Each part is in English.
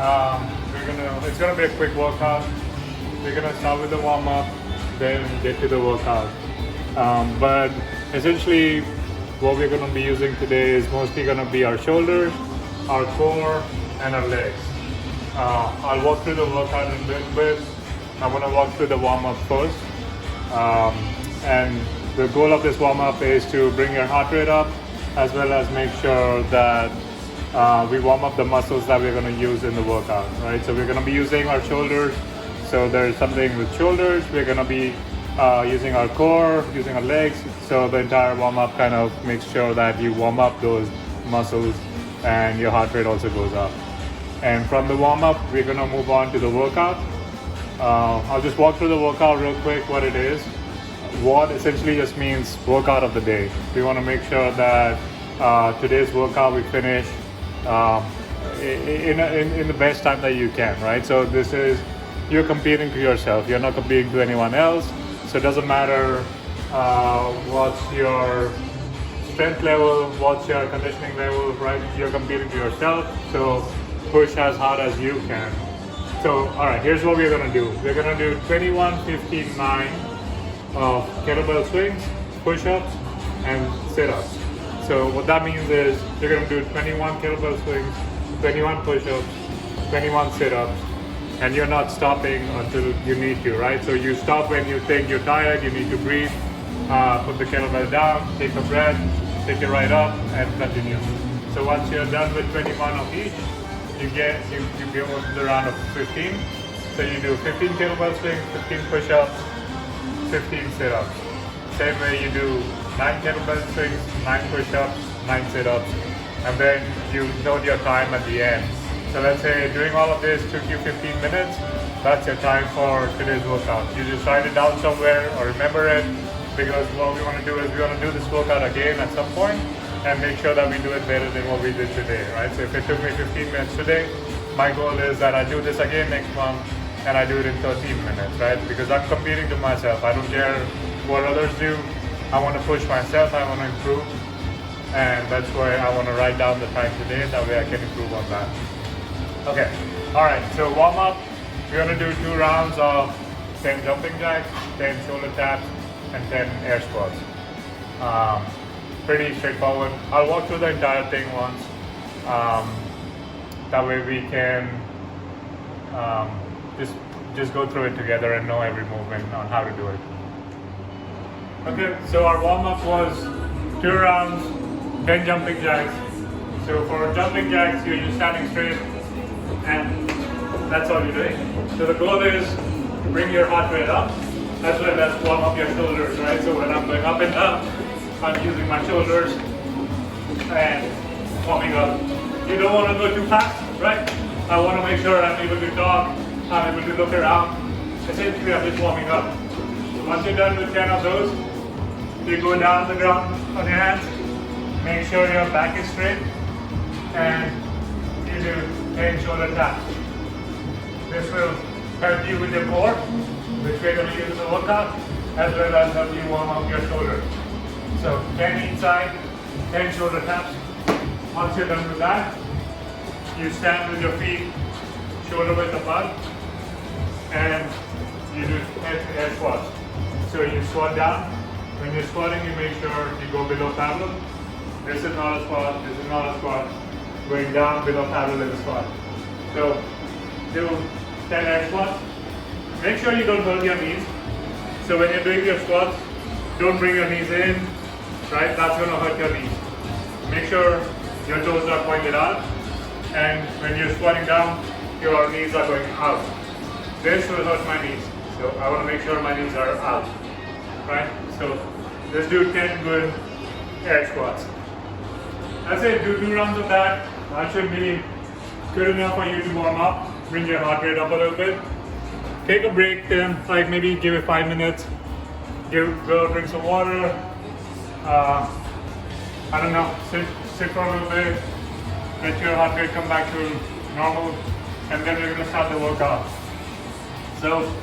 It's gonna be a quick workout. We're gonna start with the warm up, then get to the workout. But essentially, what we're gonna be using today is mostly gonna be our shoulders, our core, and our legs. I'll walk through the workout in a little bit. I'm gonna walk through the warm up first. And the goal of this warm up is to bring your heart rate up, as well as make sure that we warm up the muscles that we're going to use in the workout, right? So we're going to be using our shoulders. So there's something with shoulders. We're going to be using our core, using our legs. So the entire warm up kind of makes sure that you warm up those muscles and your heart rate also goes up. And from the warm up, we're going to move on to the workout. I'll just walk through the workout real quick, what it is. What essentially just means workout of the day. We want to make sure that today's workout we finish in the best time that you can, right? So this is, you're competing to yourself. You're not competing to anyone else. So it doesn't matter what's your strength level, what's your conditioning level, right? You're competing to yourself. So push as hard as you can. So, all right, here's what we're gonna do. We're gonna do 21, 15, 9 of kettlebell swings, push-ups, and sit-ups. So what that means is you're going to do 21 kettlebell swings, 21 push-ups, 21 sit-ups, and you're not stopping until you need to, right? So you stop when you think you're tired, you need to breathe, put the kettlebell down, take a breath, take it right up, and continue. So once you're done with 21 of each, you go to the round of 15. So you do 15 kettlebell swings, 15 push-ups, 15 sit-ups. Same way you do 9 kettlebell swings, 9 push-ups, 9 sit-ups, and then you note your time at the end. So let's say doing all of this took you 15 minutes, that's your time for today's workout. You just write it down somewhere or remember it, because what we want to do is we want to do this workout again at some point and make sure that we do it better than what we did today, right? So if it took me 15 minutes today, my goal is that I do this again next month and I do it in 13 minutes, right? Because I'm competing to myself. I don't care what others do. I want to push myself. I want to improve. And that's why I want to write down the time today. That way I can improve on that. Okay. All right. So warm up. We're going to do 2 rounds of 10 jumping jacks, 10 shoulder taps, and 10 air squats. Pretty straightforward. I'll walk through the entire thing once. That way we can just go through it together and know every movement on how to do it. Okay, so our warm-up was 2 rounds, 10 jumping jacks. So for jumping jacks, you're just standing straight and that's all you're doing. So the goal is to bring your heart rate up as well as warm up your shoulders, right? So when I'm going up and down, I'm using my shoulders and warming up. You don't want to go too fast, right? I want to make sure I'm able to talk, I'm able to look around. Essentially, I'm just warming up. So once you're done with 10 of those, you go down the ground on your hands, make sure your back is straight, and you do 10 shoulder taps. This will help you with your core, which we're going to use in the workout, as well as help you warm up your shoulders. So 10 each side, 10 shoulder taps. Once you're done with that, you stand with your feet shoulder width apart, and you do air squats. So you squat down. When you're squatting, you make sure you go below parallel. This is not a squat, this is not a squat. Going down below parallel is a squat. So do 10 air squats. Make sure you don't hurt your knees. So when you're doing your squats, don't bring your knees in, right? That's going to hurt your knees. Make sure your toes are pointed out, and when you're squatting down, your knees are going out. This will hurt my knees, so I want to make sure my knees are out, right? So let's do 10 good air squats. That's it, do 2 rounds of that. That should be good enough for you to warm up, bring your heart rate up a little bit. Take a break then, like maybe give it 5 minutes. Go drink some water. I don't know, sit for a little bit, let your heart rate come back to normal, and then we're going to start the workout. So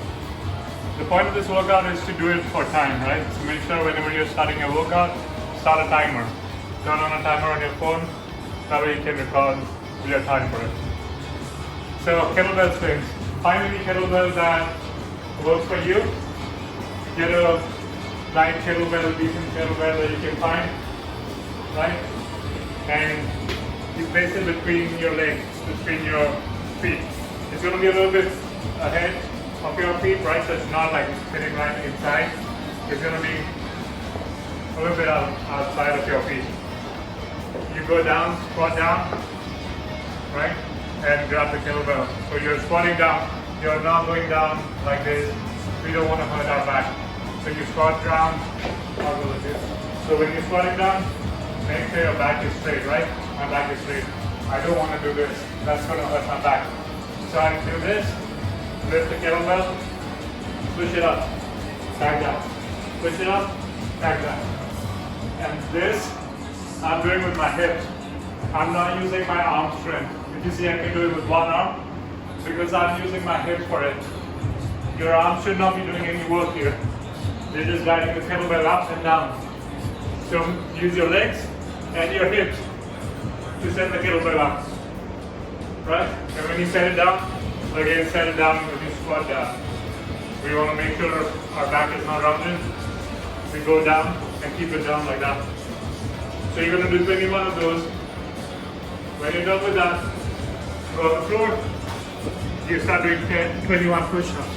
the point of this workout is to do it for time, right? So make sure whenever you're starting your workout, start a timer. Turn on a timer on your phone, that way you can record your time for it. So kettlebell swings. Find any kettlebell that works for you. Get a light kettlebell, decent kettlebell that you can find, right? And you place it between your legs, between your feet. It's going to be a little bit ahead of your feet, right? So it's not like sitting right inside. It's going to be a little bit outside of your feet. You go down, squat down, right? And grab the kettlebell. So you're squatting down. You're not going down like this. We don't want to hurt our back. So you squat down, I'll go like this. So when you're squatting down, make sure your back is straight, right? My back is straight. I don't want to do this. That's going to hurt my back. So I do this, lift the kettlebell, push it up, back down. Push it up, back down. And this, I'm doing with my hips. I'm not using my arm strength. If you see, I can do it with one arm because I'm using my hips for it. Your arms should not be doing any work here. They're just guiding the kettlebell up and down. So use your legs and your hips to set the kettlebell up. Right? And when you set it down, again set it down when you squat down. We want to make sure our back is not rounded. We go down and keep it down like that. So you're going to do 21 of those. When you're done with that, go on the floor. You start doing 21 push-ups.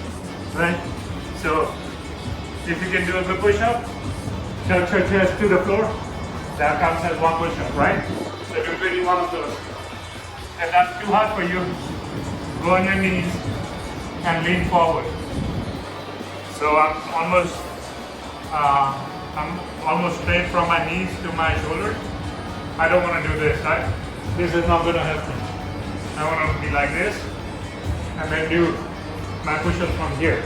Right? So if you can do a good push-up, touch your chest to the floor. That counts as one push-up, right? So do 21 of those. If that's too hard for you, go on your knees and lean forward. So I'm almost straight from my knees to my shoulders. I don't want to do this, right? This is not going to help me. I want to be like this and then do my push-ups from here.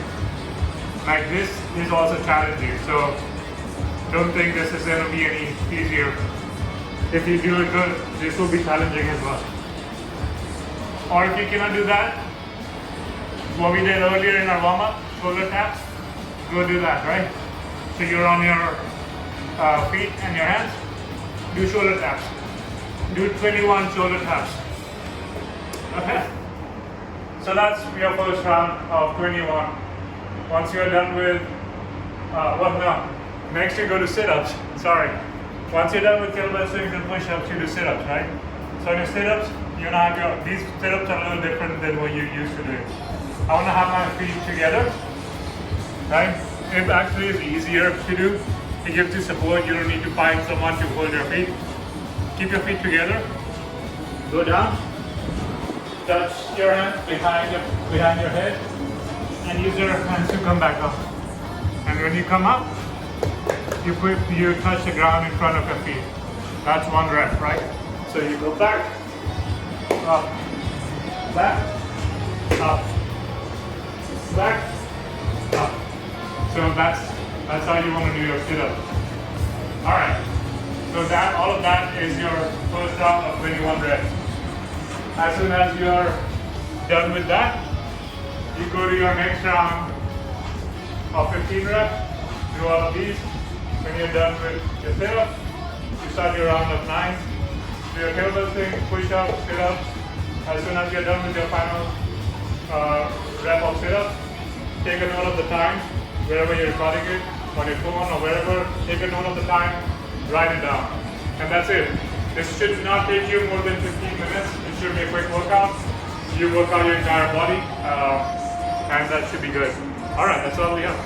Like this is also challenging, so don't think this is going to be any easier. If you do it good, this will be challenging as well. Or if you cannot do that, what we did earlier in our warm-up, shoulder taps, go do that, right? So you're on your feet and your hands, do shoulder taps. Do 21 shoulder taps. Okay? So that's your first round of 21. Once you're done with, next you go to sit-ups, sorry. Once you're done with kettlebell swings and push-ups, you do sit-ups, right? So in your sit-ups, you want to have these sit-ups are a little different than what you're used to doing. I want to have my feet together, right? It actually is easier to do. It gives you support. You don't need to find someone to hold your feet. Keep your feet together. Go down. Touch your hands behind your head, and use your hands to come back up. And when you come up, you touch the ground in front of your feet. That's one rep, right? So you go back, up, back, up, back, up. So that's how you want to do your sit-up. All right. So all of that is your first round of 21 reps. As soon as you're done with that, you go to your next round of 15 reps. Do all of these. When you're done with your sit-up, you start your round of 9. Do your kettlebell swings, push-ups, sit-ups. As soon as you're done with your final rep of sit-ups, take a note of the time, wherever you're recording it, on your phone or wherever, take a note of the time, write it down. And that's it. This should not take you more than 15 minutes. It should be a quick workout. You work out your entire body, and that should be good. All right, that's all we have.